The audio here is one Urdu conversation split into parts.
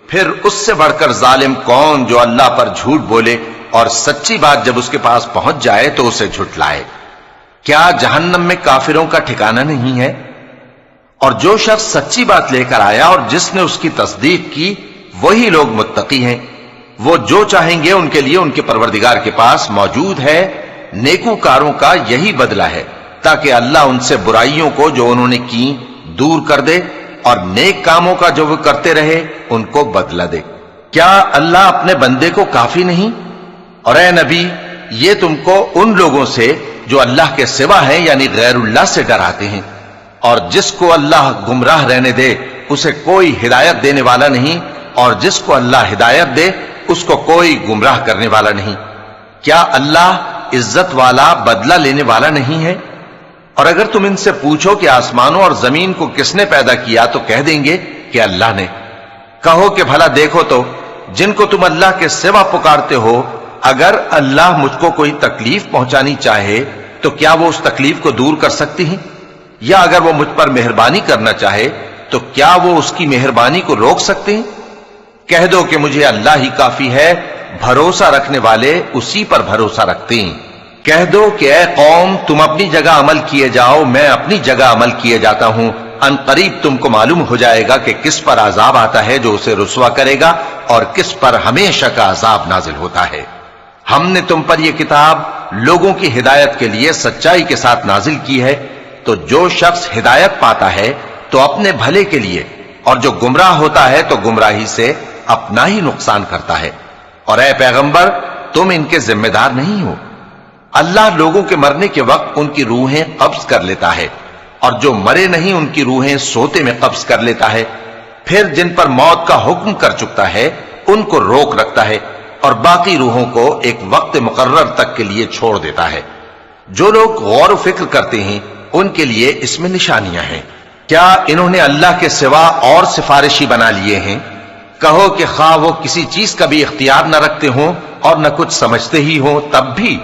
پھر اس سے بڑھ کر ظالم کون جو اللہ پر جھوٹ بولے اور سچی بات جب اس کے پاس پہنچ جائے تو اسے جھٹلائے۔ کیا جہنم میں کافروں کا ٹھکانہ نہیں ہے؟ اور جو شخص سچی بات لے کر آیا اور جس نے اس کی تصدیق کی وہی لوگ متقی ہیں۔ وہ جو چاہیں گے ان کے لیے ان کے پروردگار کے پاس موجود ہے۔ نیکوکاروں کا یہی بدلہ ہے تاکہ اللہ ان سے برائیوں کو جو انہوں نے کی دور کر دے اور نیک کاموں کا جو وہ کرتے رہے ان کو بدلہ دے۔ کیا اللہ اپنے بندے کو کافی نہیں؟ اور اے نبی، یہ تم کو ان لوگوں سے جو اللہ کے سوا ہیں یعنی غیر اللہ سے ڈراتے ہیں، اور جس کو اللہ گمراہ رہنے دے اسے کوئی ہدایت دینے والا نہیں، اور جس کو اللہ ہدایت دے اس کو کوئی گمراہ کرنے والا نہیں۔ کیا اللہ عزت والا بدلہ لینے والا نہیں ہے؟ اور اگر تم ان سے پوچھو کہ آسمانوں اور زمین کو کس نے پیدا کیا تو کہہ دیں گے کہ اللہ نے۔ کہو کہ بھلا دیکھو تو جن کو تم اللہ کے سوا پکارتے ہو، اگر اللہ مجھ کو کوئی تکلیف پہنچانی چاہے تو کیا وہ اس تکلیف کو دور کر سکتی ہیں؟ یا اگر وہ مجھ پر مہربانی کرنا چاہے تو کیا وہ اس کی مہربانی کو روک سکتے ہیں؟ کہہ دو کہ مجھے اللہ ہی کافی ہے، بھروسہ رکھنے والے اسی پر بھروسہ رکھتے ہیں۔ کہہ دو کہ اے قوم تم اپنی جگہ عمل کیے جاؤ، میں اپنی جگہ عمل کیے جاتا ہوں، ان قریب تم کو معلوم ہو جائے گا کہ کس پر عذاب آتا ہے جو اسے رسوا کرے گا اور کس پر ہمیشہ کا عذاب نازل ہوتا ہے۔ ہم نے تم پر یہ کتاب لوگوں کی ہدایت کے لیے سچائی کے ساتھ نازل کی ہے، تو جو شخص ہدایت پاتا ہے تو اپنے بھلے کے لیے، اور جو گمراہ ہوتا ہے تو گمراہی سے اپنا ہی نقصان کرتا ہے۔ اور اے پیغمبر تم ان کے ذمہ دار نہیں ہو۔ اللہ لوگوں کے مرنے کے وقت ان کی روحیں قبض کر لیتا ہے، اور جو مرے نہیں ان کی روحیں سوتے میں قبض کر لیتا ہے، پھر جن پر موت کا حکم کر چکتا ہے ان کو روک رکھتا ہے، اور باقی روحوں کو ایک وقت مقرر تک کے لیے چھوڑ دیتا ہے۔ جو لوگ غور و فکر کرتے ہیں ان کے لیے اس میں نشانیاں ہیں۔ کیا انہوں نے اللہ کے سوا اور سفارشی بنا لیے ہیں؟ کہو کہ خواہ وہ کسی چیز کا بھی اختیار نہ رکھتے ہوں اور نہ کچھ سمجھتے ہی ہوں تب بھی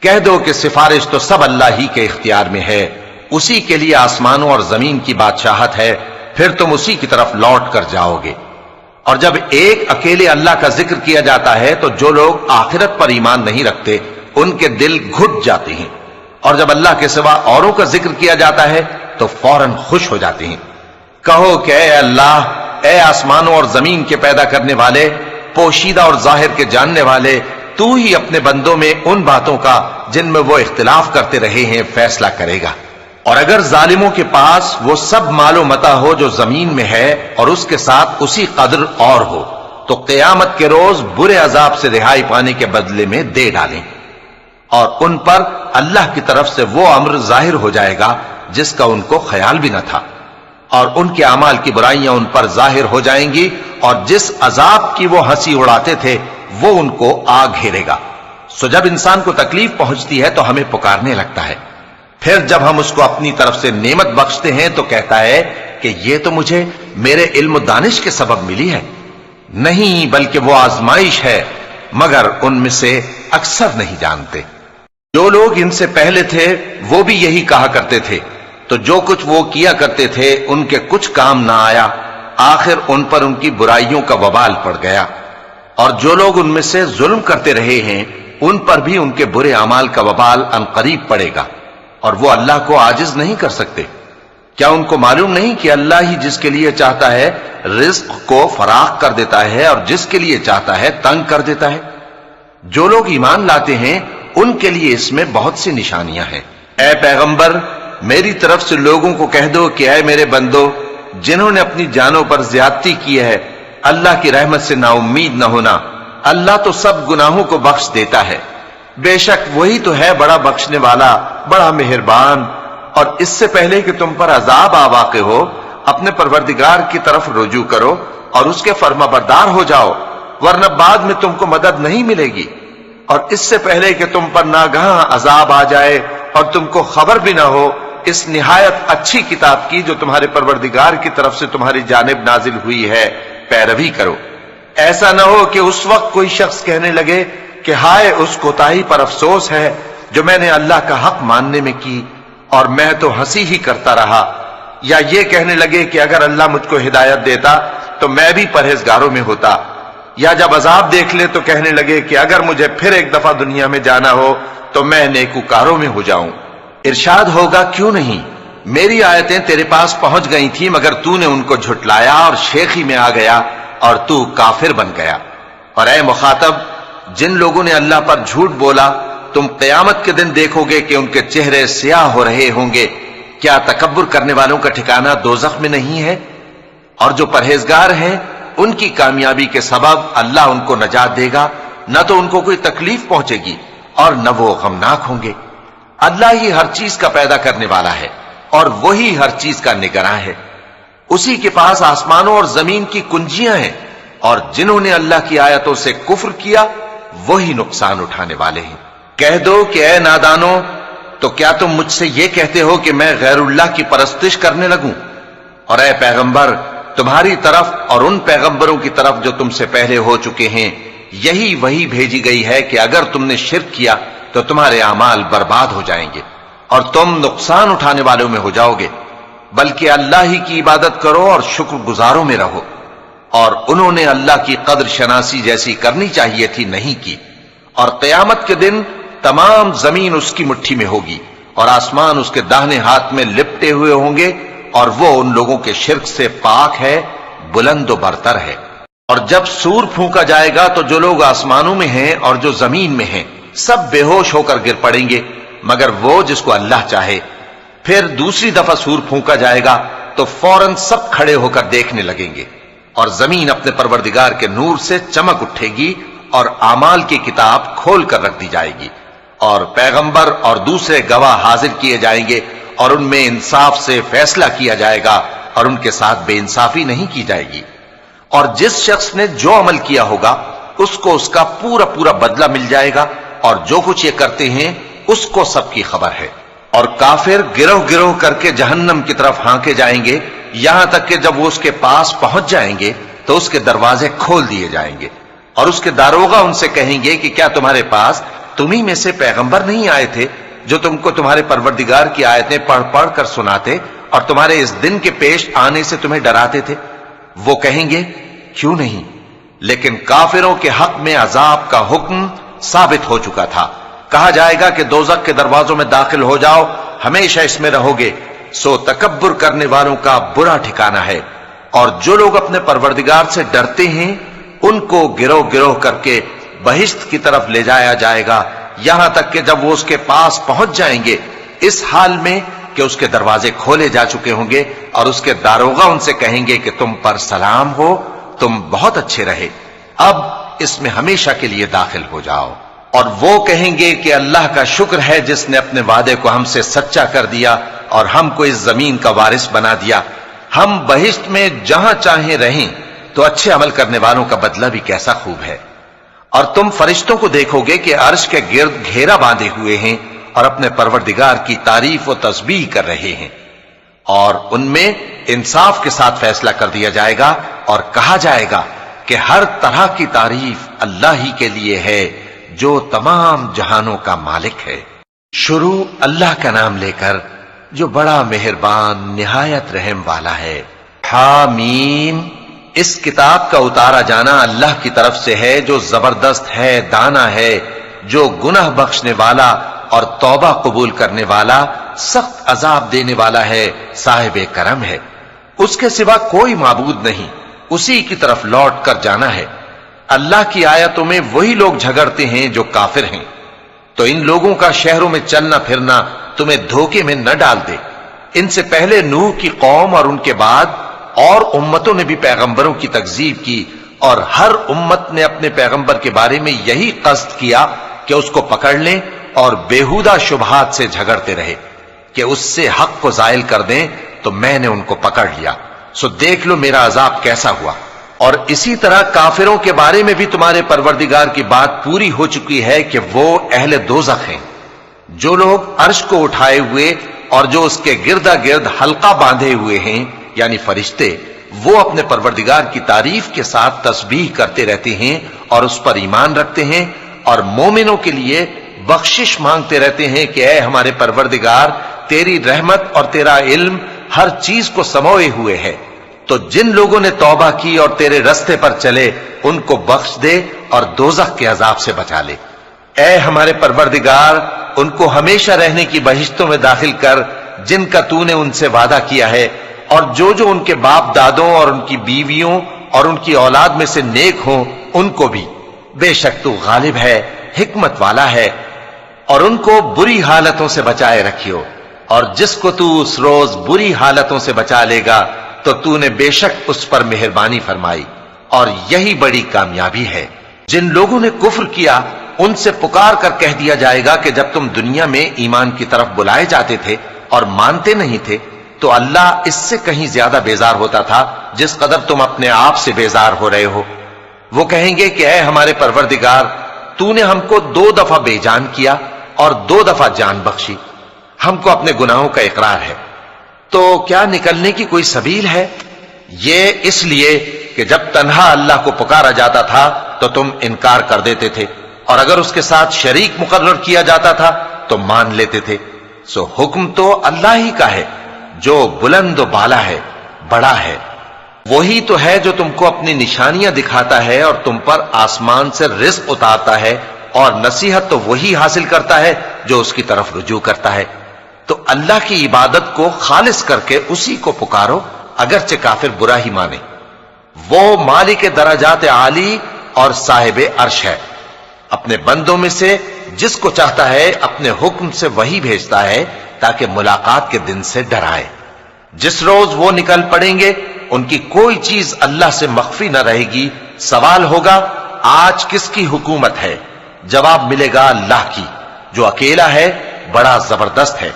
کہہ دو کہ سفارش تو سب اللہ ہی کے اختیار میں ہے، اسی کے لیے آسمانوں اور زمین کی بادشاہت ہے، پھر تم اسی کی طرف لوٹ کر جاؤ گے۔ اور جب ایک اکیلے اللہ کا ذکر کیا جاتا ہے تو جو لوگ آخرت پر ایمان نہیں رکھتے ان کے دل گھٹ جاتے ہیں، اور جب اللہ کے سوا اوروں کا ذکر کیا جاتا ہے تو فوراً خوش ہو جاتے ہیں۔ کہو کہ اے اللہ، اے آسمانوں اور زمین کے پیدا کرنے والے، پوشیدہ اور ظاہر کے جاننے والے، تو ہی اپنے بندوں میں ان باتوں کا جن میں وہ اختلاف کرتے رہے ہیں فیصلہ کرے گا۔ اور اگر ظالموں کے پاس وہ سب مال و متاع ہو جو زمین میں ہے اور اس کے ساتھ اسی قدر اور ہو تو قیامت کے روز برے عذاب سے رہائی پانے کے بدلے میں دے ڈالیں، اور ان پر اللہ کی طرف سے وہ امر ظاہر ہو جائے گا جس کا ان کو خیال بھی نہ تھا، اور ان کے اعمال کی برائیاں ان پر ظاہر ہو جائیں گی، اور جس عذاب کی وہ ہنسی اڑاتے تھے وہ ان کو آ گھیرے گا۔ سو جب انسان کو تکلیف پہنچتی ہے تو ہمیں پکارنے لگتا ہے، پھر جب ہم اس کو اپنی طرف سے نعمت بخشتے ہیں تو کہتا ہے کہ یہ تو مجھے میرے علم و دانش کے سبب ملی ہے۔ نہیں، بلکہ وہ آزمائش ہے، مگر ان میں سے اکثر نہیں جانتے۔ جو لوگ ان سے پہلے تھے وہ بھی یہی کہا کرتے تھے، تو جو کچھ وہ کیا کرتے تھے ان کے کچھ کام نہ آیا، آخر ان پر ان کی برائیوں کا وبال پڑ گیا۔ اور جو لوگ ان میں سے ظلم کرتے رہے ہیں ان پر بھی ان کے برے اعمال کا وبال ان قریب پڑے گا، اور وہ اللہ کو عاجز نہیں کر سکتے۔ کیا ان کو معلوم نہیں کہ اللہ ہی جس کے لیے چاہتا ہے رزق کو فراخ کر دیتا ہے اور جس کے لیے چاہتا ہے تنگ کر دیتا ہے؟ جو لوگ ایمان لاتے ہیں ان کے لیے اس میں بہت سی نشانیاں ہیں۔ اے پیغمبر، میری طرف سے لوگوں کو کہہ دو کہ اے میرے بندو، جنہوں نے اپنی جانوں پر زیادتی کی ہے، اللہ کی رحمت سے نا امید نہ ہونا۔ اللہ تو سب گناہوں کو بخش دیتا ہے، بے شک وہی تو ہے بڑا بخشنے والا، بڑا مہربان۔ اور اس سے پہلے کہ تم پر عذاب آ واقع ہو، اپنے پروردگار کی طرف رجوع کرو اور اس کے فرما بردار ہو جاؤ، ورنہ بعد میں تم کو مدد نہیں ملے گی۔ اور اس سے پہلے کہ تم پر ناگہاں عذاب آ جائے اور تم کو خبر بھی نہ ہو، اس نہایت اچھی کتاب کی جو تمہارے پروردگار کی طرف سے تمہاری جانب نازل ہوئی ہے پیروی کرو۔ ایسا نہ ہو کہ اس وقت کوئی شخص کہنے لگے کہ ہائے اس کوتاہی پر افسوس ہے جو میں نے اللہ کا حق ماننے میں کی، اور میں تو ہنسی ہی کرتا رہا، یا یہ کہنے لگے کہ اگر اللہ مجھ کو ہدایت دیتا تو میں بھی پرہیزگاروں میں ہوتا، یا جب عذاب دیکھ لے تو کہنے لگے کہ اگر مجھے پھر ایک دفعہ دنیا میں جانا ہو تو میں نیکوکاروں میں ہو جاؤں۔ ارشاد ہوگا کیوں نہیں، میری آیتیں تیرے پاس پہنچ گئی تھی مگر تو نے ان کو جھٹلایا اور شیخی میں آ گیا اور تو کافر بن گیا۔ اور اے مخاطب، جن لوگوں نے اللہ پر جھوٹ بولا تم قیامت کے دن دیکھو گے کہ ان کے چہرے سیاہ ہو رہے ہوں گے۔ کیا تکبر کرنے والوں کا ٹھکانہ دوزخ میں نہیں ہے؟ اور جو پرہیزگار ہیں ان کی کامیابی کے سبب اللہ ان کو نجات دے گا، نہ تو ان کو کوئی تکلیف پہنچے گی اور نہ وہ غمناک ہوں گے۔ اللہ ہی ہر چیز کا پیدا کرنے والا ہے اور وہی ہر چیز کا نگراں ہے۔ اسی کے پاس آسمانوں اور زمین کی کنجیاں ہیں، اور جنہوں نے اللہ کی آیتوں سے کفر کیا وہی نقصان اٹھانے والے ہیں۔ کہہ دو کہ اے نادانو، تو کیا تم مجھ سے یہ کہتے ہو کہ میں غیر اللہ کی پرستش کرنے لگوں؟ اور اے پیغمبر، تمہاری طرف اور ان پیغمبروں کی طرف جو تم سے پہلے ہو چکے ہیں یہی وہی بھیجی گئی ہے کہ اگر تم نے شرک کیا تو تمہارے اعمال برباد ہو جائیں گے اور تم نقصان اٹھانے والوں میں ہو جاؤ گے، بلکہ اللہ ہی کی عبادت کرو اور شکر گزاروں میں رہو۔ اور انہوں نے اللہ کی قدر شناسی جیسی کرنی چاہیے تھی نہیں کی۔ اور قیامت کے دن تمام زمین اس کی مٹھی میں ہوگی اور آسمان اس کے داہنے ہاتھ میں لپٹے ہوئے ہوں گے، اور وہ ان لوگوں کے شرک سے پاک ہے، بلند و برتر ہے۔ اور جب سور پھونکا جائے گا تو جو لوگ آسمانوں میں ہیں اور جو زمین میں ہیں سب بے ہوش ہو کر گر پڑیں گے مگر وہ جس کو اللہ چاہے۔ پھر دوسری دفعہ سور پھونکا جائے گا تو فوراً سب کھڑے ہو کر دیکھنے لگیں گے، اور زمین اپنے پروردگار کے نور سے چمک اٹھے گی اور اعمال کی کتاب کھول کر رکھ دی جائے گی، اور پیغمبر اور دوسرے گواہ حاضر کیے جائیں گے، اور ان میں انصاف سے فیصلہ کیا جائے گا اور ان کے ساتھ بے انصافی نہیں کی جائے گی۔ اور جس شخص نے جو عمل کیا ہوگا اس کو اس کا پورا پورا بدلہ مل جائے گا، اور جو کچھ یہ کرتے ہیں اس کو سب کی خبر ہے۔ اور کافر گروہ گروہ کر کے جہنم کی طرف ہانکے جائیں گے، یہاں تک کہ جب وہ اس کے پاس پہنچ جائیں گے تو اس کے دروازے کھول دیے جائیں گے، اور اس کے داروغہ ان سے کہیں گے کہ کیا تمہارے پاس تمہیں میں سے پیغمبر نہیں آئے تھے جو تم کو تمہارے پروردگار کی آیتیں پڑھ پڑھ کر سناتے اور تمہارے اس دن کے پیش آنے سے تمہیں ڈراتے تھے؟ وہ کہیں گے کیوں نہیں، لیکن کافروں کے حق میں عذاب کا حکم ثابت ہو چکا تھا۔ کہا جائے گا کہ دوزخ کے دروازوں میں داخل ہو جاؤ، ہمیشہ اس میں رہو گے، سو تکبر کرنے والوں کا برا ٹھکانہ ہے۔ اور جو لوگ اپنے پروردگار سے ڈرتے ہیں ان کو گروہ گروہ کر کے بہشت کی طرف لے جایا جائے گا، یہاں تک کہ جب وہ اس کے پاس پہنچ جائیں گے اس حال میں کہ اس کے دروازے کھولے جا چکے ہوں گے، اور اس کے داروغہ ان سے کہیں گے کہ تم پر سلام ہو، تم بہت اچھے رہے، اب اس میں ہمیشہ کے لیے داخل ہو جاؤ۔ اور وہ کہیں گے کہ اللہ کا شکر ہے جس نے اپنے وعدے کو ہم سے سچا کر دیا اور ہم کو اس زمین کا وارث بنا دیا، ہم بہشت میں جہاں چاہیں رہیں، تو اچھے عمل کرنے والوں کا بدلہ بھی کیسا خوب ہے۔ اور تم فرشتوں کو دیکھو گے کہ عرش کے گرد گھیرا باندھے ہوئے ہیں اور اپنے پروردگار کی تعریف و تسبیح کر رہے ہیں، اور ان میں انصاف کے ساتھ فیصلہ کر دیا جائے گا، اور کہا جائے گا کہ ہر طرح کی تعریف اللہ ہی کے لیے ہے جو تمام جہانوں کا مالک ہے۔ شروع اللہ کا نام لے کر جو بڑا مہربان نہایت رحم والا ہے۔ حامیم، اس کتاب کا اتارا جانا اللہ کی طرف سے ہے جو زبردست ہے، دانا ہے، جو گناہ بخشنے والا اور توبہ قبول کرنے والا، سخت عذاب دینے والا ہے، صاحب کرم ہے۔ اس کے سوا کوئی معبود نہیں، اسی کی طرف لوٹ کر جانا ہے۔ اللہ کی آیتوں میں وہی لوگ جھگڑتے ہیں جو کافر ہیں، تو ان لوگوں کا شہروں میں چلنا پھرنا تمہیں دھوکے میں نہ ڈال دے۔ ان سے پہلے نوح کی قوم اور ان کے بعد اور امتوں نے بھی پیغمبروں کی تکذیب کی، اور ہر امت نے اپنے پیغمبر کے بارے میں یہی قصد کیا کہ اس کو پکڑ لیں اور بیہودہ شبہات سے جھگڑتے رہے کہ اس سے حق کو زائل کر دیں، تو میں نے ان کو پکڑ لیا، سو دیکھ لو میرا عذاب کیسا ہوا۔ اور اسی طرح کافروں کے بارے میں بھی تمہارے پروردگار کی بات پوری ہو چکی ہے کہ وہ اہل دوزخ ہیں۔ جو لوگ عرش کو اٹھائے ہوئے اور جو اس کے گردا گرد حلقہ باندھے ہوئے ہیں یعنی فرشتے، وہ اپنے پروردگار کی تعریف کے ساتھ تسبیح کرتے رہتے ہیں اور اس پر ایمان رکھتے ہیں، اور مومنوں کے لیے بخشش مانگتے رہتے ہیں کہ اے ہمارے پروردگار، تیری رحمت اور تیرا علم ہر چیز کو سموئے ہوئے ہے، تو جن لوگوں نے توبہ کی اور تیرے رستے پر چلے ان کو بخش دے اور دوزخ کے عذاب سے بچا لے۔ اے ہمارے پروردگار، ان کو ہمیشہ رہنے کی بہشتوں میں داخل کر جن کا تو نے ان سے وعدہ کیا ہے، اور جو جو ان کے باپ دادوں اور ان کی بیویوں اور ان کی اولاد میں سے نیک ہوں ان کو بھی۔ بے شک تو غالب ہے، حکمت والا ہے۔ اور ان کو بری حالتوں سے بچائے رکھیو، اور جس کو تو اس روز بری حالتوں سے بچا لے گا تو تو نے بے شک اس پر مہربانی فرمائی، اور یہی بڑی کامیابی ہے۔ جن لوگوں نے کفر کیا ان سے پکار کر کہہ دیا جائے گا کہ جب تم دنیا میں ایمان کی طرف بلائے جاتے تھے اور مانتے نہیں تھے تو اللہ اس سے کہیں زیادہ بیزار ہوتا تھا جس قدر تم اپنے آپ سے بیزار ہو رہے ہو۔ وہ کہیں گے کہ اے ہمارے پروردگار، تو نے ہم کو 2 دفعہ بے جان کیا اور 2 دفعہ جان بخشی، ہم کو اپنے گناہوں کا اقرار ہے، تو کیا نکلنے کی کوئی سبیل ہے؟ یہ اس لیے کہ جب تنہا اللہ کو پکارا جاتا تھا تو تم انکار کر دیتے تھے، اور اگر اس کے ساتھ شریک مقرر کیا جاتا تھا تو مان لیتے تھے۔ سو حکم تو اللہ ہی کا ہے جو بلند و بالا ہے، بڑا ہے۔ وہی تو ہے جو تم کو اپنی نشانیاں دکھاتا ہے اور تم پر آسمان سے رزق اتارتا ہے، اور نصیحت تو وہی حاصل کرتا ہے جو اس کی طرف رجوع کرتا ہے۔ تو اللہ کی عبادت کو خالص کر کے اسی کو پکارو، اگرچہ کافر برا ہی مانے۔ وہ مالک درجات عالی اور صاحب عرش ہے، اپنے بندوں میں سے جس کو چاہتا ہے اپنے حکم سے وہی بھیجتا ہے تاکہ ملاقات کے دن سے ڈرائے۔ جس روز وہ نکل پڑیں گے ان کی کوئی چیز اللہ سے مخفی نہ رہے گی۔ سوال ہوگا آج کس کی حکومت ہے؟ جواب ملے گا اللہ کی، جو اکیلا ہے، بڑا زبردست ہے۔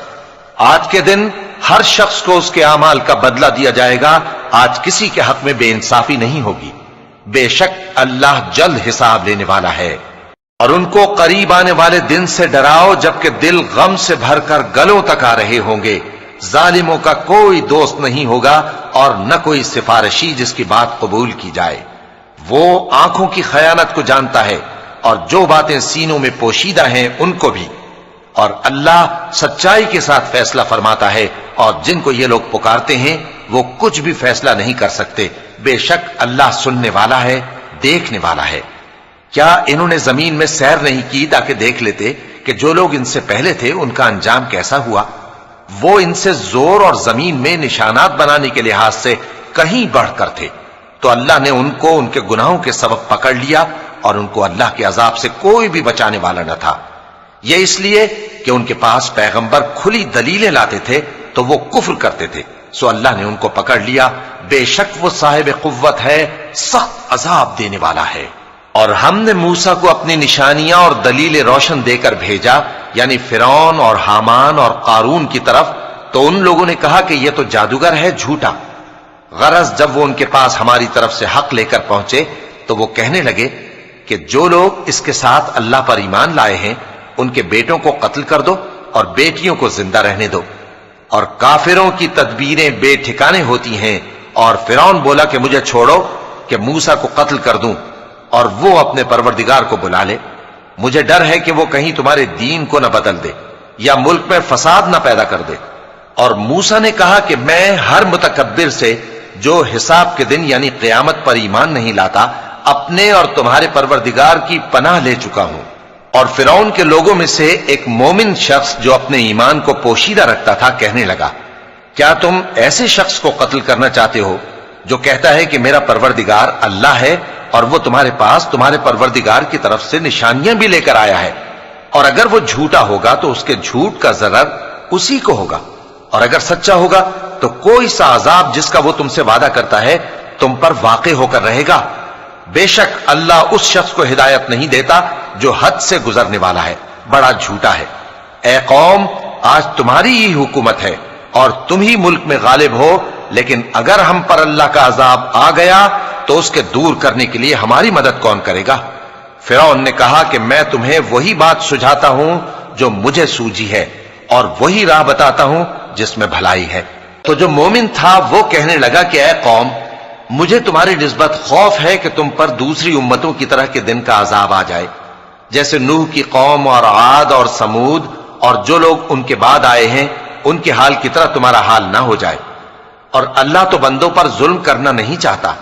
آج کے دن ہر شخص کو اس کے اعمال کا بدلہ دیا جائے گا۔ آج کسی کے حق میں بے انصافی نہیں ہوگی۔ بے شک اللہ جلد حساب لینے والا ہے۔ اور ان کو قریب آنے والے دن سے ڈراؤ جبکہ دل غم سے بھر کر گلوں تک آ رہے ہوں گے۔ ظالموں کا کوئی دوست نہیں ہوگا اور نہ کوئی سفارشی جس کی بات قبول کی جائے۔ وہ آنکھوں کی خیانت کو جانتا ہے اور جو باتیں سینوں میں پوشیدہ ہیں ان کو بھی۔ اور اللہ سچائی کے ساتھ فیصلہ فرماتا ہے، اور جن کو یہ لوگ پکارتے ہیں وہ کچھ بھی فیصلہ نہیں کر سکتے۔ بے شک اللہ سننے والا ہے، دیکھنے والا ہے۔ کیا انہوں نے زمین میں سیر نہیں کی تاکہ دیکھ لیتے کہ جو لوگ ان سے پہلے تھے ان کا انجام کیسا ہوا؟ وہ ان سے زور اور زمین میں نشانات بنانے کے لحاظ سے کہیں بڑھ کر تھے، تو اللہ نے ان کو ان کے گناہوں کے سبب پکڑ لیا، اور ان کو اللہ کے عذاب سے کوئی بھی بچانے والا نہ تھا۔ یہ اس لیے کہ ان کے پاس پیغمبر کھلی دلیلیں لاتے تھے تو وہ کفر کرتے تھے، سو اللہ نے ان کو پکڑ لیا۔ بے شک وہ صاحب قوت ہے، سخت عذاب دینے والا ہے۔ اور ہم نے موسیٰ کو اپنی نشانیاں اور دلیل روشن دے کر بھیجا، یعنی فرعون اور حامان اور قارون کی طرف، تو ان لوگوں نے کہا کہ یہ تو جادوگر ہے، جھوٹا۔ غرض جب وہ ان کے پاس ہماری طرف سے حق لے کر پہنچے تو وہ کہنے لگے کہ جو لوگ اس کے ساتھ اللہ پر ایمان لائے ہیں ان کے بیٹوں کو قتل کر دو اور بیٹیوں کو زندہ رہنے دو۔ اور کافروں کی تدبیریں بے ٹھکانے ہوتی ہیں۔ اور فرعون بولا کہ مجھے چھوڑو کہ موسیٰ کو قتل کر دوں اور وہ اپنے پروردگار کو بلا لے۔ مجھے ڈر ہے کہ وہ کہیں تمہارے دین کو نہ بدل دے یا ملک میں فساد نہ پیدا کر دے۔ اور موسیٰ نے کہا کہ میں ہر متکبر سے جو حساب کے دن یعنی قیامت پر ایمان نہیں لاتا اپنے اور تمہارے پروردگار کی پناہ لے چکا ہوں۔ اور فرعون کے لوگوں میں سے ایک مومن شخص جو اپنے ایمان کو پوشیدہ رکھتا تھا کہنے لگا، کیا تم ایسے شخص کو قتل کرنا چاہتے ہو جو کہتا ہے کہ میرا پروردگار اللہ ہے اور وہ تمہارے پاس تمہارے پروردگار کی طرف سے نشانیاں بھی لے کر آیا ہے؟ اور اگر وہ جھوٹا ہوگا تو اس کے جھوٹ کا ضرر اسی کو ہوگا، اور اگر سچا ہوگا تو کوئی سا عذاب جس کا وہ تم سے وعدہ کرتا ہے تم پر واقع ہو کر رہے گا۔ بے شک اللہ اس شخص کو ہدایت نہیں دیتا جو حد سے گزرنے والا ہے، بڑا جھوٹا ہے۔ اے قوم، آج تمہاری ہی حکومت ہے اور تم ہی ملک میں غالب ہو، لیکن اگر ہم پر اللہ کا عذاب آ گیا تو اس کے دور کرنے کے لیے ہماری مدد کون کرے گا؟ فرعون نے کہا کہ میں تمہیں وہی بات سجھاتا ہوں جو مجھے سوجھی ہے، اور وہی راہ بتاتا ہوں جس میں بھلائی ہے۔ تو جو مومن تھا وہ کہنے لگا کہ اے قوم، مجھے تمہاری نسبت خوف ہے کہ تم پر دوسری امتوں کی طرح کے دن کا عذاب آ جائے، جیسے نوح کی قوم اور عاد اور سمود اور جو لوگ ان کے بعد آئے ہیں ان کے حال کی طرح تمہارا حال نہ ہو جائے۔ اور اللہ تو بندوں پر ظلم کرنا نہیں چاہتا۔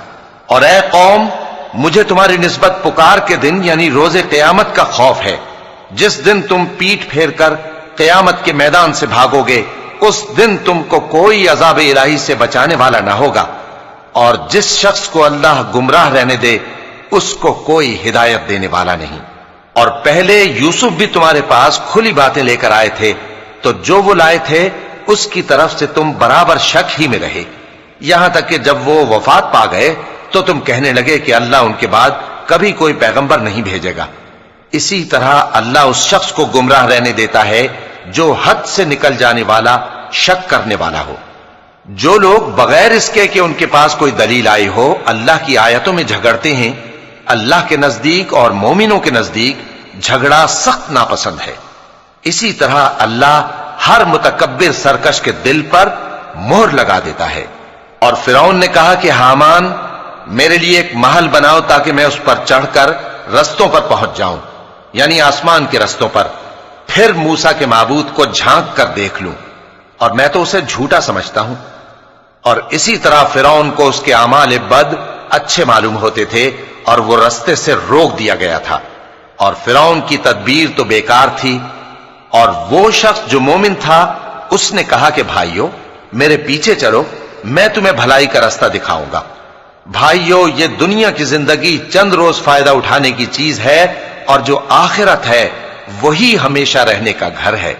اور اے قوم، مجھے تمہاری نسبت پکار کے دن یعنی روز قیامت کا خوف ہے، جس دن تم پیٹ پھیر کر قیامت کے میدان سے بھاگو گے، اس دن تم کو کوئی عذاب الہی سے بچانے والا نہ ہوگا، اور جس شخص کو اللہ گمراہ رہنے دے اس کو کوئی ہدایت دینے والا نہیں۔ اور پہلے یوسف بھی تمہارے پاس کھلی باتیں لے کر آئے تھے، تو جو وہ لائے تھے اس کی طرف سے تم برابر شک ہی میں رہے، یہاں تک کہ جب وہ وفات پا گئے تو تم کہنے لگے کہ اللہ ان کے بعد کبھی کوئی پیغمبر نہیں بھیجے گا۔ اسی طرح اللہ اس شخص کو گمراہ رہنے دیتا ہے جو حد سے نکل جانے والا، شک کرنے والا ہو۔ جو لوگ بغیر اس کے کہ ان کے پاس کوئی دلیل آئی ہو اللہ کی آیتوں میں جھگڑتے ہیں، اللہ کے نزدیک اور مومنوں کے نزدیک جھگڑا سخت ناپسند ہے۔ اسی طرح اللہ ہر متکبر سرکش کے دل پر مہر لگا دیتا ہے۔ اور فرعون نے کہا کہ حامان، میرے لیے ایک محل بناؤ تاکہ میں اس پر چڑھ کر رستوں پر پہنچ جاؤں، یعنی آسمان کے رستوں پر، پھر موسیٰ کے معبود کو جھانک کر دیکھ لوں، اور میں تو اسے جھوٹا سمجھتا ہوں۔ اور اسی طرح فرعون کو اس کے اعمال بد اچھے معلوم ہوتے تھے اور وہ رستے سے روک دیا گیا تھا، اور فرعون کی تدبیر تو بیکار تھی۔ اور وہ شخص جو مومن تھا اس نے کہا کہ بھائیو میرے پیچھے چلو، میں تمہیں بھلائی کا رستہ دکھاؤں گا۔ بھائیو، یہ دنیا کی زندگی چند روز فائدہ اٹھانے کی چیز ہے، اور جو آخرت ہے وہی ہمیشہ رہنے کا گھر ہے۔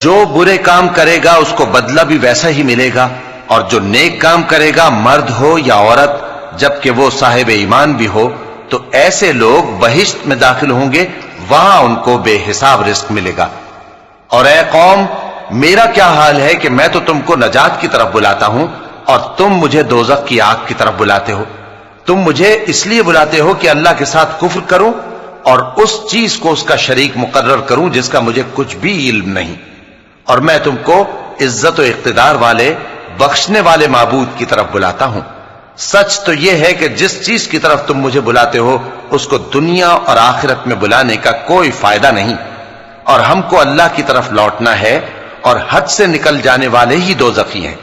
جو برے کام کرے گا اس کو بدلہ بھی ویسا ہی ملے گا، اور جو نیک کام کرے گا مرد ہو یا عورت جبکہ وہ صاحب ایمان بھی ہو تو ایسے لوگ بہشت میں داخل ہوں گے، وہاں ان کو بے حساب رزق ملے گا۔ اور اے قوم، میرا کیا حال ہے کہ میں تو تم کو نجات کی طرف بلاتا ہوں اور تم مجھے دوزخ کی آگ کی طرف بلاتے ہو۔ تم مجھے اس لیے بلاتے ہو کہ اللہ کے ساتھ کفر کروں اور اس چیز کو اس کا شریک مقرر کروں جس کا مجھے کچھ بھی علم نہیں، اور میں تم کو عزت و اقتدار والے بخشنے والے معبود کی طرف بلاتا ہوں۔ سچ تو یہ ہے کہ جس چیز کی طرف تم مجھے بلاتے ہو اس کو دنیا اور آخرت میں بلانے کا کوئی فائدہ نہیں، اور ہم کو اللہ کی طرف لوٹنا ہے، اور حد سے نکل جانے والے ہی دوزخی ہیں۔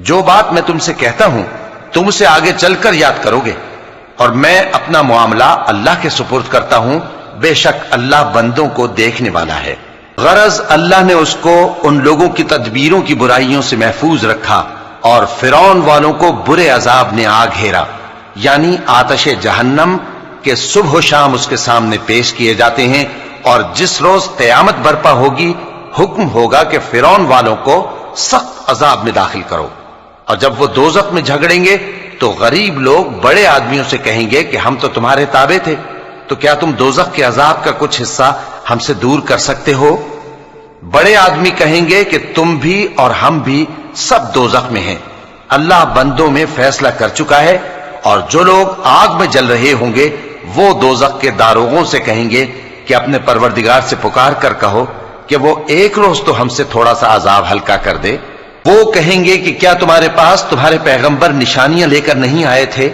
جو بات میں تم سے کہتا ہوں تم اسے آگے چل کر یاد کرو گے، اور میں اپنا معاملہ اللہ کے سپرد کرتا ہوں، بے شک اللہ بندوں کو دیکھنے والا ہے۔ غرض اللہ نے اس کو ان لوگوں کی تدبیروں کی برائیوں سے محفوظ رکھا، اور فرعون والوں کو برے عذاب نے آ گھیرا، یعنی آتش جہنم کے صبح و شام اس کے سامنے پیش کیے جاتے ہیں، اور جس روز قیامت برپا ہوگی حکم ہوگا کہ فرعون والوں کو سخت عذاب میں داخل کرو۔ اور جب وہ دوزخ میں جھگڑیں گے تو غریب لوگ بڑے آدمیوں سے کہیں گے کہ ہم تو تمہارے تابع تھے، تو کیا تم دوزخ کے عذاب کا کچھ حصہ ہم سے دور کر سکتے ہو؟ بڑے آدمی کہیں گے کہ تم بھی اور ہم بھی سب دوزخ میں ہیں، اللہ بندوں میں فیصلہ کر چکا ہے۔ اور جو لوگ آگ میں جل رہے ہوں گے وہ دوزخ کے داروغوں سے کہیں گے کہ اپنے پروردگار سے پکار کر کہو کہ وہ ایک روز تو ہم سے تھوڑا سا عذاب ہلکا کر دے۔ وہ کہیں گے کہ کیا تمہارے پاس تمہارے پیغمبر نشانیاں لے کر نہیں آئے تھے؟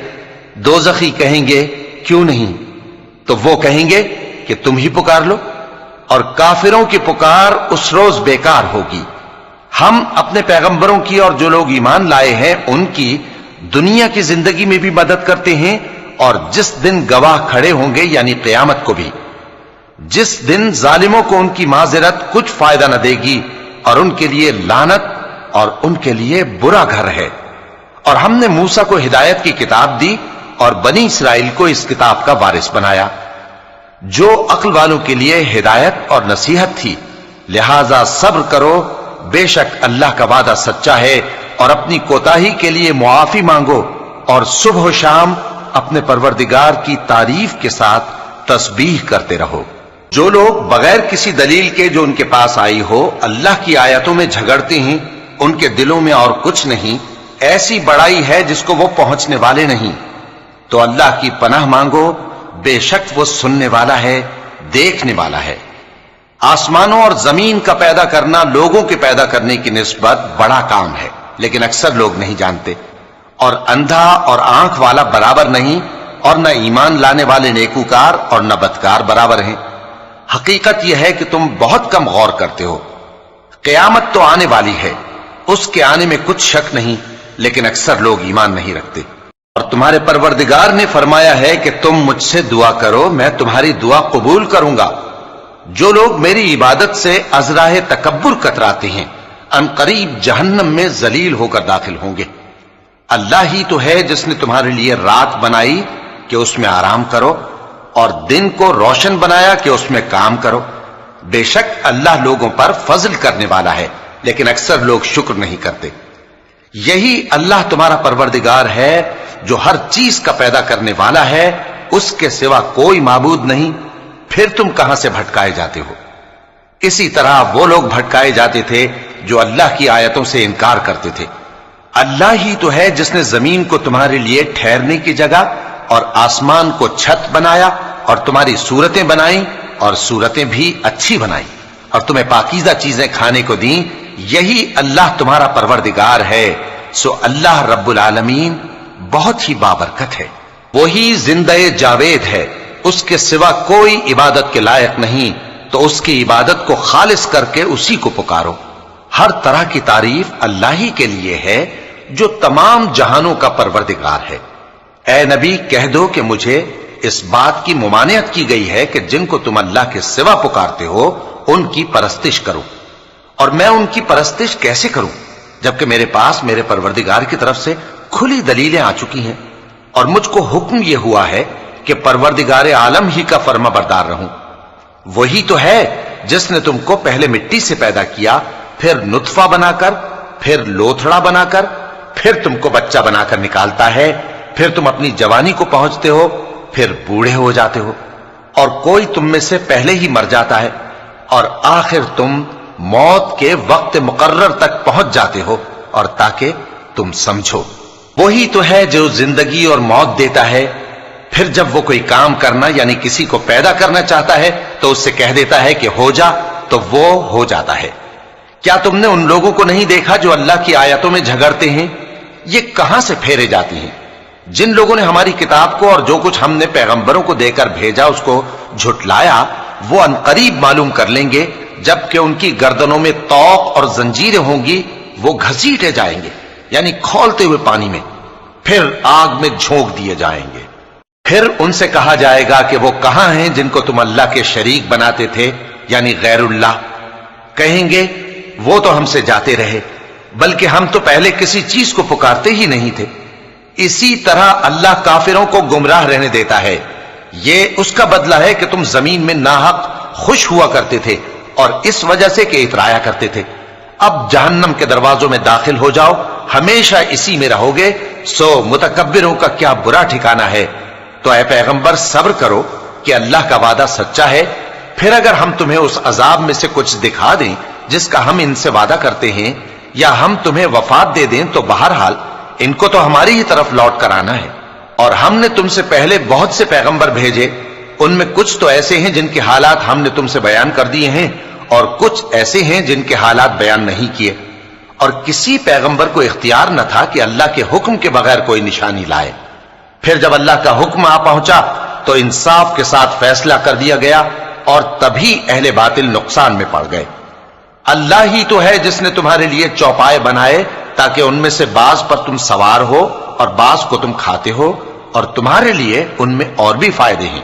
دوزخی کہیں گے کیوں نہیں؟ تو وہ کہیں گے کہ تم ہی پکار لو، اور کافروں کی پکار اس روز بیکار ہوگی۔ ہم اپنے پیغمبروں کی اور جو لوگ ایمان لائے ہیں ان کی دنیا کی زندگی میں بھی مدد کرتے ہیں، اور جس دن گواہ کھڑے ہوں گے یعنی قیامت کو بھی، جس دن ظالموں کو ان کی معذرت کچھ فائدہ نہ دے گی، اور ان کے لیے لعنت اور ان کے لیے برا گھر ہے۔ اور ہم نے موسیٰ کو ہدایت کی کتاب دی اور بنی اسرائیل کو اس کتاب کا وارث بنایا، جو عقل والوں کے لیے ہدایت اور نصیحت تھی۔ لہذا صبر کرو، بے شک اللہ کا وعدہ سچا ہے، اور اپنی کوتاہی کے لیے معافی مانگو، اور صبح و شام اپنے پروردگار کی تعریف کے ساتھ تسبیح کرتے رہو۔ جو لوگ بغیر کسی دلیل کے جو ان کے پاس آئی ہو اللہ کی آیتوں میں جھگڑتے ہیں، ان کے دلوں میں اور کچھ نہیں، ایسی بڑائی ہے جس کو وہ پہنچنے والے نہیں۔ تو اللہ کی پناہ مانگو، بے شک وہ سننے والا ہے، دیکھنے والا ہے۔ آسمانوں اور زمین کا پیدا کرنا لوگوں کے پیدا کرنے کی نسبت بڑا کام ہے، لیکن اکثر لوگ نہیں جانتے۔ اور اندھا اور آنکھ والا برابر نہیں، اور نہ ایمان لانے والے نیکوکار اور نہ بدکار برابر ہیں۔ حقیقت یہ ہے کہ تم بہت کم غور کرتے ہو۔ قیامت تو آنے والی ہے، اس کے آنے میں کچھ شک نہیں، لیکن اکثر لوگ ایمان نہیں رکھتے۔ اور تمہارے پروردگار نے فرمایا ہے کہ تم مجھ سے دعا کرو، میں تمہاری دعا قبول کروں گا۔ جو لوگ میری عبادت سے ازراہ تکبر کتراتے ہیں ان قریب جہنم میں ذلیل ہو کر داخل ہوں گے۔ اللہ ہی تو ہے جس نے تمہارے لیے رات بنائی کہ اس میں آرام کرو اور دن کو روشن بنایا کہ اس میں کام کرو۔ بے شک اللہ لوگوں پر فضل کرنے والا ہے، لیکن اکثر لوگ شکر نہیں کرتے۔ یہی اللہ تمہارا پروردگار ہے جو ہر چیز کا پیدا کرنے والا ہے، اس کے سوا کوئی معبود نہیں، پھر تم کہاں سے بھٹکائے جاتے ہو؟ اسی طرح وہ لوگ بھٹکائے جاتے تھے جو اللہ کی آیتوں سے انکار کرتے تھے۔ اللہ ہی تو ہے جس نے زمین کو تمہارے لیے ٹھہرنے کی جگہ اور آسمان کو چھت بنایا اور تمہاری صورتیں بنائیں اور صورتیں بھی اچھی بنائیں اور تمہیں پاکیزہ چیزیں کھانے کو دیں۔ یہی اللہ تمہارا پروردگار ہے، سو اللہ رب العالمین بہت ہی بابرکت ہے۔ وہی زندہ جاوید ہے، اس کے سوا کوئی عبادت کے لائق نہیں، تو اس کی عبادت کو خالص کر کے اسی کو پکارو۔ ہر طرح کی تعریف اللہ ہی کے لیے ہے جو تمام جہانوں کا پروردگار ہے۔ اے نبی کہہ دو کہ مجھے اس بات کی ممانعت کی گئی ہے کہ جن کو تم اللہ کے سوا پکارتے ہو ان کی پرستش کرو، اور میں ان کی پرستش کیسے کروں جبکہ میرے پاس میرے پروردگار کی طرف سے کھلی دلیلیں آ چکی ہیں، اور مجھ کو حکم یہ ہوا ہے کہ پروردگار عالم ہی کا فرما بردار رہوں۔ وہی تو ہے جس نے تم کو پہلے مٹی سے پیدا کیا، پھر نطفہ بنا کر، پھر لوتھڑا بنا کر، پھر تم کو بچہ بنا کر نکالتا ہے، پھر تم اپنی جوانی کو پہنچتے ہو، پھر بوڑھے ہو جاتے ہو، اور کوئی تم میں سے پہلے ہی مر جاتا ہے، اور آخر تم موت کے وقت مقرر تک پہنچ جاتے ہو، اور تاکہ تم سمجھو۔ وہی تو ہے جو زندگی اور موت دیتا ہے، پھر جب وہ کوئی کام کرنا یعنی کسی کو پیدا کرنا چاہتا ہے تو اس سے کہہ دیتا ہے کہ ہو جا، تو وہ ہو جاتا ہے۔ کیا تم نے ان لوگوں کو نہیں دیکھا جو اللہ کی آیتوں میں جھگڑتے ہیں؟ یہ کہاں سے پھیرے جاتی ہیں؟ جن لوگوں نے ہماری کتاب کو اور جو کچھ ہم نے پیغمبروں کو دے کر بھیجا اس کو جھٹلایا، وہ انقریب معلوم کر لیں گے جبکہ ان کی گردنوں میں طوق اور زنجیریں ہوں گی، وہ گھسیٹے جائیں گے یعنی کھولتے ہوئے پانی میں، پھر آگ میں جھونک دیے جائیں گے۔ پھر ان سے کہا جائے گا کہ وہ کہاں ہیں جن کو تم اللہ کے شریک بناتے تھے یعنی غیر اللہ؟ کہیں گے وہ تو ہم سے جاتے رہے، بلکہ ہم تو پہلے کسی چیز کو پکارتے ہی نہیں تھے۔ اسی طرح اللہ کافروں کو گمراہ رہنے دیتا ہے، یہ اس کا بدلہ ہے کہ تم زمین میں ناحق خوش ہوا کرتے تھے اور اس وجہ سے کہ اترایا کرتے تھے۔ اب جہنم کے دروازوں میں داخل ہو جاؤ، ہمیشہ اسی میں رہو گے، سو متکبروں کا کیا برا ٹھکانہ ہے۔ تو اے پیغمبر صبر کرو کہ اللہ کا وعدہ سچا ہے، پھر اگر ہم تمہیں اس عذاب میں سے کچھ دکھا دیں جس کا ہم ان سے وعدہ کرتے ہیں، یا ہم تمہیں وفات دے دیں، تو بہرحال ان کو تو ہماری ہی طرف لوٹ کر آنا ہے۔ اور ہم نے تم سے پہلے بہت سے پیغمبر بھیجے، ان میں کچھ تو ایسے ہیں جن کے حالات ہم نے تم سے بیان کر دیے ہیں، اور کچھ ایسے ہیں جن کے حالات بیان نہیں کیے۔ اور کسی پیغمبر کو اختیار نہ تھا کہ اللہ کے حکم کے بغیر کوئی نشانی لائے۔ پھر جب اللہ کا حکم آ پہنچا تو انصاف کے ساتھ فیصلہ کر دیا گیا، اور تبھی اہل باطل نقصان میں پڑ گئے۔ اللہ ہی تو ہے جس نے تمہارے لیے چوپائے بنائے تاکہ ان میں سے بعض پر تم سوار ہو اور بعض کو تم کھاتے ہو، اور تمہارے لیے ان میں اور بھی فائدے ہیں،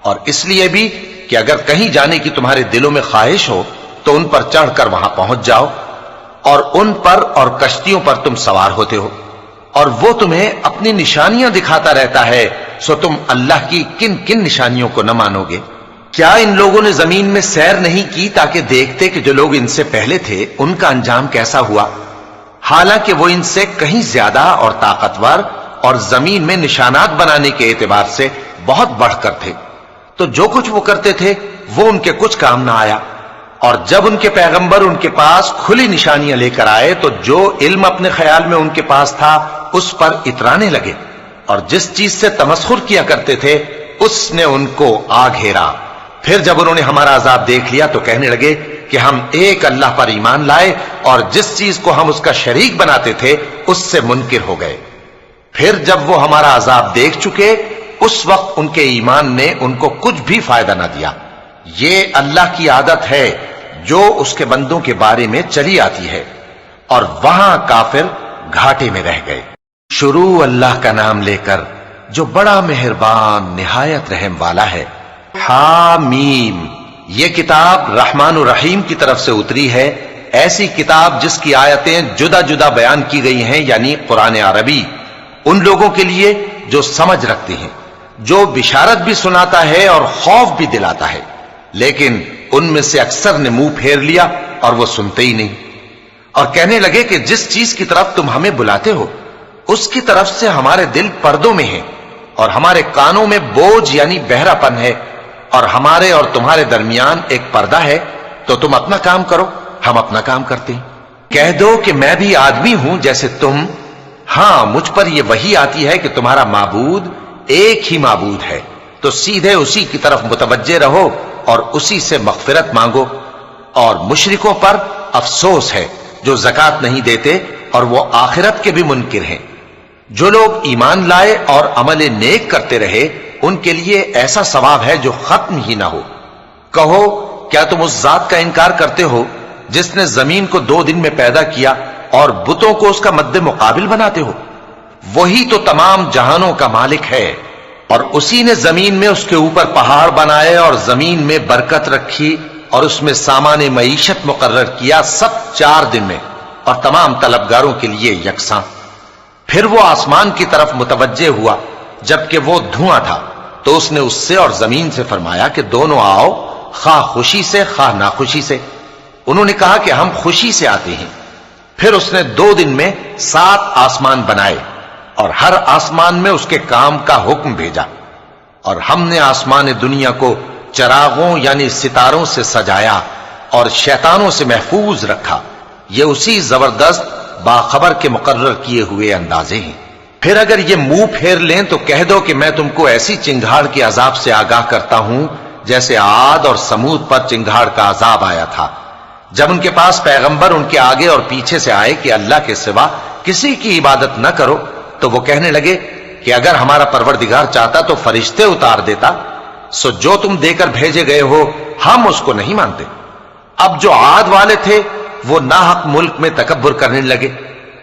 اور اس لیے بھی کہ اگر کہیں جانے کی تمہارے دلوں میں خواہش ہو تو ان پر چڑھ کر وہاں پہنچ جاؤ، اور ان پر اور کشتیوں پر تم سوار ہوتے ہو، اور وہ تمہیں اپنی نشانیاں دکھاتا رہتا ہے، سو تم اللہ کی کن کن نشانیوں کو نہ مانو گے؟ کیا ان لوگوں نے زمین میں سیر نہیں کی تاکہ دیکھتے کہ جو لوگ ان سے پہلے تھے ان کا انجام کیسا ہوا؟ حالانکہ وہ ان سے کہیں زیادہ اور طاقتور اور زمین میں نشانات بنانے کے اعتبار سے بہت بڑھ کر تھے، تو جو کچھ وہ کرتے تھے وہ ان کے کچھ کام نہ آیا۔ اور جب ان کے پیغمبر ان کے پاس کھلی نشانیاں لے کر آئے تو جو علم اپنے خیال میں ان کے پاس تھا اس پر اترانے لگے، اور جس چیز سے تمسخر کیا کرتے تھے اس نے ان کو آ گھیرا۔ پھر جب انہوں نے ہمارا عذاب دیکھ لیا تو کہنے لگے کہ ہم ایک اللہ پر ایمان لائے، اور جس چیز کو ہم اس کا شریک بناتے تھے اس سے منکر ہو گئے۔ پھر جب وہ ہمارا عذاب دیکھ چکے اس وقت ان کے ایمان نے ان کو کچھ بھی فائدہ نہ دیا۔ یہ اللہ کی عادت ہے جو اس کے بندوں کے بارے میں چلی آتی ہے، اور وہاں کافر گھاٹے میں رہ گئے۔ شروع اللہ کا نام لے کر جو بڑا مہربان نہایت رحم والا ہے۔ حامیم، یہ کتاب رحمان الرحیم کی طرف سے اتری ہے، ایسی کتاب جس کی آیتیں جدا جدا بیان کی گئی ہیں، یعنی قرآن عربی، ان لوگوں کے لیے جو سمجھ رکھتے ہیں، جو بشارت بھی سناتا ہے اور خوف بھی دلاتا ہے۔ لیکن ان میں سے اکثر نے منہ پھیر لیا اور وہ سنتے ہی نہیں، اور کہنے لگے کہ جس چیز کی طرف تم ہمیں بلاتے ہو اس کی طرف سے ہمارے دل پردوں میں ہیں، اور ہمارے کانوں میں بوجھ یعنی بہرا پن ہے، اور ہمارے اور تمہارے درمیان ایک پردہ ہے، تو تم اپنا کام کرو، ہم اپنا کام کرتے ہیں۔ کہہ دو کہ میں بھی آدمی ہوں جیسے تم، ہاں مجھ پر یہ وحی آتی ہے کہ تمہارا معبود ایک ہی معبود ہے، تو سیدھے اسی کی طرف متوجہ رہو اور اسی سے مغفرت مانگو۔ اور مشرکوں پر افسوس ہے جو زکوٰۃ نہیں دیتے اور وہ آخرت کے بھی منکر ہیں۔ جو لوگ ایمان لائے اور عمل نیک کرتے رہے ان کے لیے ایسا ثواب ہے جو ختم ہی نہ ہو۔ کہو کیا تم اس ذات کا انکار کرتے ہو جس نے زمین کو 2 دن میں پیدا کیا اور بتوں کو اس کا مد مقابل بناتے ہو؟ وہی تو تمام جہانوں کا مالک ہے، اور اسی نے زمین میں اس کے اوپر پہاڑ بنائے اور زمین میں برکت رکھی اور اس میں سامان معیشت مقرر کیا، سب 4 دن میں، اور تمام طلبگاروں کے لیے یکساں۔ پھر وہ آسمان کی طرف متوجہ ہوا جبکہ وہ دھواں تھا، تو اس نے اس سے اور زمین سے فرمایا کہ دونوں آؤ، خواہ خوشی سے خواہ ناخوشی سے۔ انہوں نے کہا کہ ہم خوشی سے آتے ہیں۔ پھر اس نے 2 دن میں 7 آسمان بنائے اور ہر آسمان میں اس کے کام کا حکم بھیجا، اور ہم نے آسمان دنیا کو چراغوں یعنی ستاروں سے سجایا اور شیطانوں سے محفوظ رکھا۔ یہ اسی زبردست باخبر کے مقرر کیے ہوئے اندازے ہیں۔ پھر اگر یہ منہ پھیر لیں تو کہہ دو کہ میں تم کو ایسی چنگھاڑ کے عذاب سے آگاہ کرتا ہوں جیسے عاد اور سمود پر چنگھاڑ کا عذاب آیا تھا، جب ان کے پاس پیغمبر ان کے آگے اور پیچھے سے آئے کہ اللہ کے سوا کسی کی عبادت نہ کرو، تو وہ کہنے لگے کہ اگر ہمارا پروردگار چاہتا تو فرشتے اتار دیتا، سو جو تم دے کر بھیجے گئے ہو ہم اس کو نہیں مانتے۔ اب جو عاد والے تھے وہ ناحق ملک میں تکبر کرنے لگے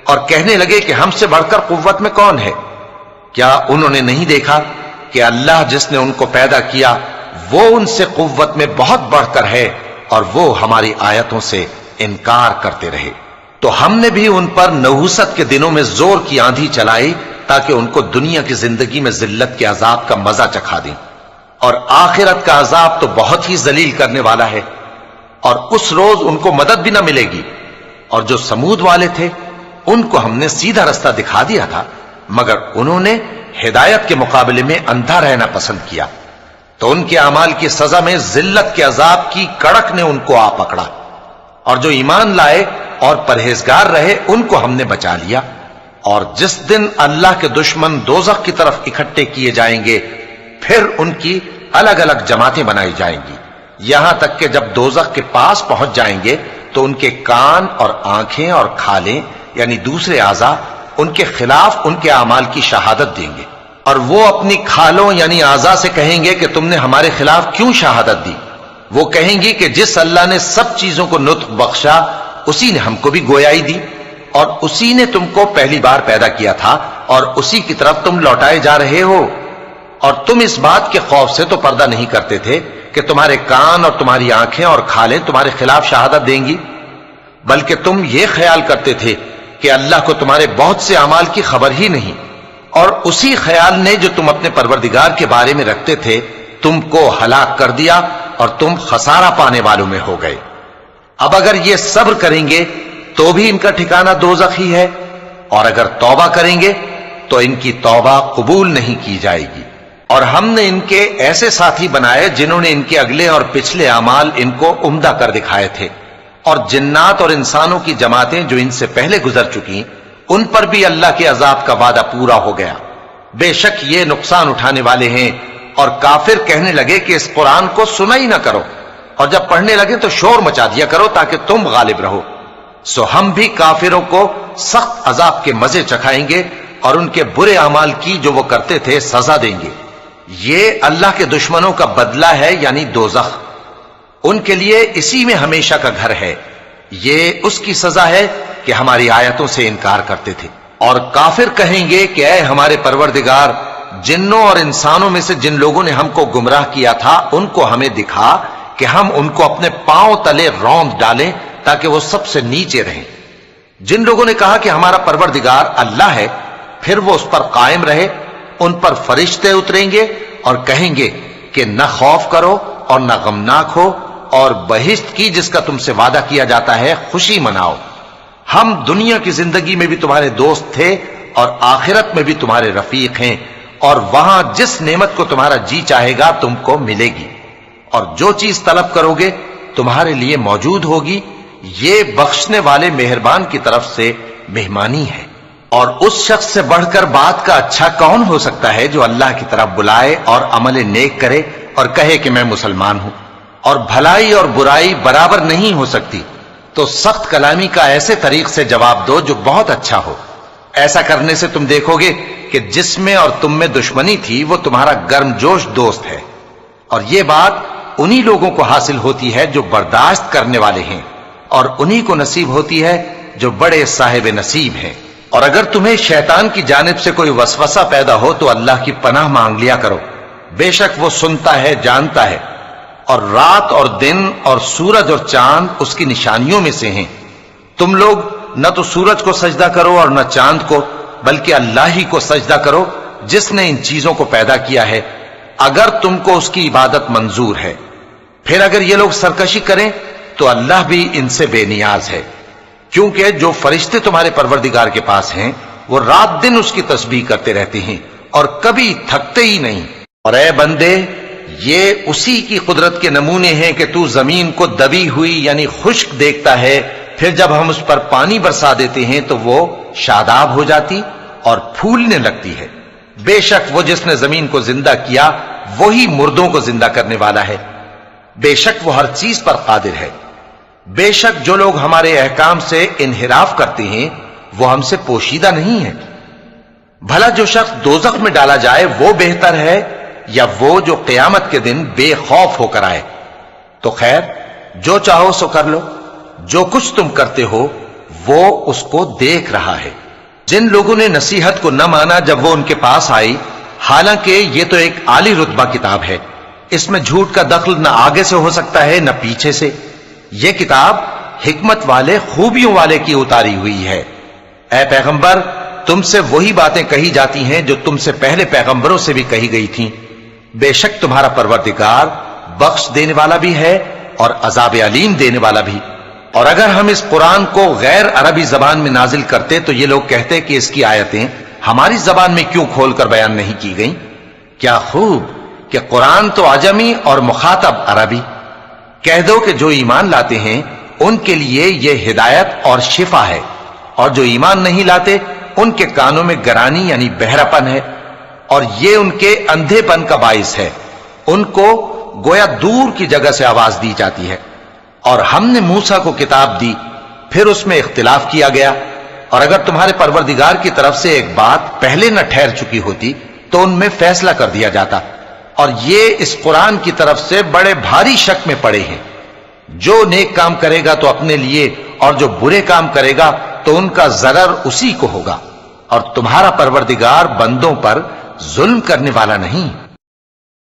اور کہنے لگے کہ ہم سے بڑھ کر قوت میں کون ہے؟ کیا انہوں نے نہیں دیکھا کہ اللہ جس نے ان کو پیدا کیا وہ ان سے قوت میں بہت بڑھ کر ہے، اور وہ ہماری آیتوں سے انکار کرتے رہے۔ تو ہم نے بھی ان پر نحوست کے دنوں میں زور کی آندھی چلائی تاکہ ان کو دنیا کی زندگی میں ذلت کے عذاب کا مزہ چکھا دیں، اور آخرت کا عذاب تو بہت ہی ذلیل کرنے والا ہے، اور اس روز ان کو مدد بھی نہ ملے گی۔ اور جو سمود والے تھے ان کو ہم نے سیدھا رستہ دکھا دیا تھا، مگر انہوں نے ہدایت کے مقابلے میں اندھا رہنا پسند کیا، تو ان کے اعمال کی سزا میں ذلت کے عذاب کی کڑک نے ان کو آ پکڑا۔ اور جو ایمان لائے اور پرہیزگار رہے ان کو ہم نے بچا لیا۔ اور جس دن اللہ کے دشمن دوزخ کی طرف اکٹھے کیے جائیں گے پھر ان کی الگ الگ جماعتیں بنائی جائیں گی، یہاں تک کہ جب دوزخ کے پاس پہنچ جائیں گے تو ان کے کان اور آنکھیں اور کھالیں یعنی دوسرے اعضاء ان کے خلاف ان کے اعمال کی شہادت دیں گے، اور وہ اپنی کھالوں یعنی اعضاء سے کہیں گے کہ تم نے ہمارے خلاف کیوں شہادت دی؟ وہ کہیں گی کہ جس اللہ نے سب چیزوں کو نطق بخشا اسی نے ہم کو بھی گویائی دی، اور اسی نے تم کو پہلی بار پیدا کیا تھا اور اسی کی طرف تم لوٹائے جا رہے ہو۔ اور تم اس بات کے خوف سے تو پردہ نہیں کرتے تھے کہ تمہارے کان اور تمہاری آنکھیں اور کھالیں تمہارے خلاف شہادت دیں گی، بلکہ تم یہ خیال کرتے تھے کہ اللہ کو تمہارے بہت سے اعمال کی خبر ہی نہیں، اور اسی خیال نے جو تم اپنے پروردگار کے بارے میں رکھتے تھے تم کو ہلاک کر دیا اور تم خسارہ پانے والوں میں ہو گئے۔ اب اگر یہ صبر کریں گے تو بھی ان کا ٹھکانہ دوزخ ہی ہے، اور اگر توبہ کریں گے تو ان کی توبہ قبول نہیں کی جائے گی۔ اور ہم نے ان کے ایسے ساتھی بنائے جنہوں نے ان کے اگلے اور پچھلے اعمال ان کو عمدہ کر دکھائے تھے، اور جنات اور انسانوں کی جماعتیں جو ان سے پہلے گزر چکی ان پر بھی اللہ کے عذاب کا وعدہ پورا ہو گیا۔ بے شک یہ نقصان اٹھانے والے ہیں۔ اور کافر کہنے لگے کہ اس قرآن کو سنا ہی نہ کرو، اور جب پڑھنے لگے تو شور مچا دیا کرو تاکہ تم غالب رہو۔ سو ہم بھی کافروں کو سخت عذاب کے مزے چکھائیں گے اور ان کے برے اعمال کی جو وہ کرتے تھے سزا دیں گے۔ یہ اللہ کے دشمنوں کا بدلہ ہے یعنی دوزخ، ان کے لیے اسی میں ہمیشہ کا گھر ہے۔ یہ اس کی سزا ہے کہ ہماری آیتوں سے انکار کرتے تھے۔ اور کافر کہیں گے کہ اے ہمارے پروردگار، جنوں اور انسانوں میں سے جن لوگوں نے ہم کو گمراہ کیا تھا ان کو ہمیں دکھا کہ ہم ان کو اپنے پاؤں تلے روند ڈالیں تاکہ وہ سب سے نیچے رہیں۔ جن لوگوں نے کہا کہ ہمارا پروردگار اللہ ہے، پھر وہ اس پر قائم رہے، ان پر فرشتے اتریں گے اور کہیں گے کہ نہ خوف کرو اور نہ غمناک ہو، اور بہشت کی جس کا تم سے وعدہ کیا جاتا ہے خوشی مناؤ۔ ہم دنیا کی زندگی میں بھی تمہارے دوست تھے اور آخرت میں بھی تمہارے رفیق ہیں، اور وہاں جس نعمت کو تمہارا جی چاہے گا تم کو ملے گی، اور جو چیز طلب کرو گے تمہارے لیے موجود ہوگی۔ یہ بخشنے والے مہربان کی طرف سے مہمانی ہے۔ اور اس شخص سے بڑھ کر بات کا اچھا کون ہو سکتا ہے جو اللہ کی طرف بلائے اور عمل نیک کرے اور کہے کہ میں مسلمان ہوں۔ اور بھلائی اور برائی برابر نہیں ہو سکتی، تو سخت کلامی کا ایسے طریق سے جواب دو جو بہت اچھا ہو۔ ایسا کرنے سے تم دیکھو گے کہ جس میں اور تم میں دشمنی تھی وہ تمہارا گرم جوش دوست ہے، اور یہ بات انہی لوگوں کو حاصل ہوتی ہے جو برداشت کرنے والے ہیں، اور انہی کو نصیب ہوتی ہے جو بڑے صاحب نصیب ہیں۔ اور اگر تمہیں شیطان کی جانب سے کوئی وسوسہ پیدا ہو تو اللہ کی پناہ مانگ لیا کرو، بے شک وہ سنتا ہے، جانتا ہے۔ اور رات اور دن اور سورج اور چاند اس کی نشانیوں میں سے ہیں۔ تم لوگ نہ تو سورج کو سجدہ کرو اور نہ چاند کو، بلکہ اللہ ہی کو سجدہ کرو جس نے ان چیزوں کو پیدا کیا ہے، اگر تم کو اس کی عبادت منظور ہے۔ پھر اگر یہ لوگ سرکشی کریں تو اللہ بھی ان سے بے نیاز ہے، کیونکہ جو فرشتے تمہارے پروردگار کے پاس ہیں وہ رات دن اس کی تسبیح کرتے رہتے ہیں اور کبھی تھکتے ہی نہیں۔ اور اے بندے، یہ اسی کی قدرت کے نمونے ہیں کہ تو زمین کو دبی ہوئی یعنی خشک دیکھتا ہے، پھر جب ہم اس پر پانی برسا دیتے ہیں تو وہ شاداب ہو جاتی اور پھولنے لگتی ہے۔ بے شک وہ جس نے زمین کو زندہ کیا وہی مردوں کو زندہ کرنے والا ہے، بے شک وہ ہر چیز پر قادر ہے۔ بے شک جو لوگ ہمارے احکام سے انحراف کرتے ہیں وہ ہم سے پوشیدہ نہیں ہے۔ بھلا جو شخص دوزخ میں ڈالا جائے وہ بہتر ہے یا وہ جو قیامت کے دن بے خوف ہو کر آئے؟ تو خیر، جو چاہو سو کر لو، جو کچھ تم کرتے ہو وہ اس کو دیکھ رہا ہے۔ جن لوگوں نے نصیحت کو نہ مانا جب وہ ان کے پاس آئی، حالانکہ یہ تو ایک عالی رتبہ کتاب ہے، اس میں جھوٹ کا دخل نہ آگے سے ہو سکتا ہے نہ پیچھے سے۔ یہ کتاب حکمت والے، خوبیوں والے کی اتاری ہوئی ہے۔ اے پیغمبر، تم سے وہی باتیں کہی جاتی ہیں جو تم سے پہلے پیغمبروں سے بھی کہی گئی تھیں۔ بے شک تمہارا پروردگار بخش دینے والا بھی ہے اور عذاب علیم دینے والا بھی۔ اور اگر ہم اس قرآن کو غیر عربی زبان میں نازل کرتے تو یہ لوگ کہتے کہ اس کی آیتیں ہماری زبان میں کیوں کھول کر بیان نہیں کی گئیں؟ کیا خوب کہ قرآن تو عجمی اور مخاطب عربی۔ کہہ دو کہ جو ایمان لاتے ہیں ان کے لیے یہ ہدایت اور شفا ہے، اور جو ایمان نہیں لاتے ان کے کانوں میں گرانی یعنی بہراپن ہے، اور یہ ان کے اندھے پن کا باعث ہے۔ ان کو گویا دور کی جگہ سے آواز دی جاتی ہے۔ اور ہم نے موسیٰ کو کتاب دی، پھر اس میں اختلاف کیا گیا، اور اگر تمہارے پروردگار کی طرف سے ایک بات پہلے نہ ٹھہر چکی ہوتی تو ان میں فیصلہ کر دیا جاتا۔ اور یہ اس قرآن کی طرف سے بڑے بھاری شک میں پڑے ہیں۔ جو نیک کام کرے گا تو اپنے لیے، اور جو برے کام کرے گا تو ان کا ضرر اسی کو ہوگا، اور تمہارا پروردگار بندوں پر ظلم کرنے والا نہیں۔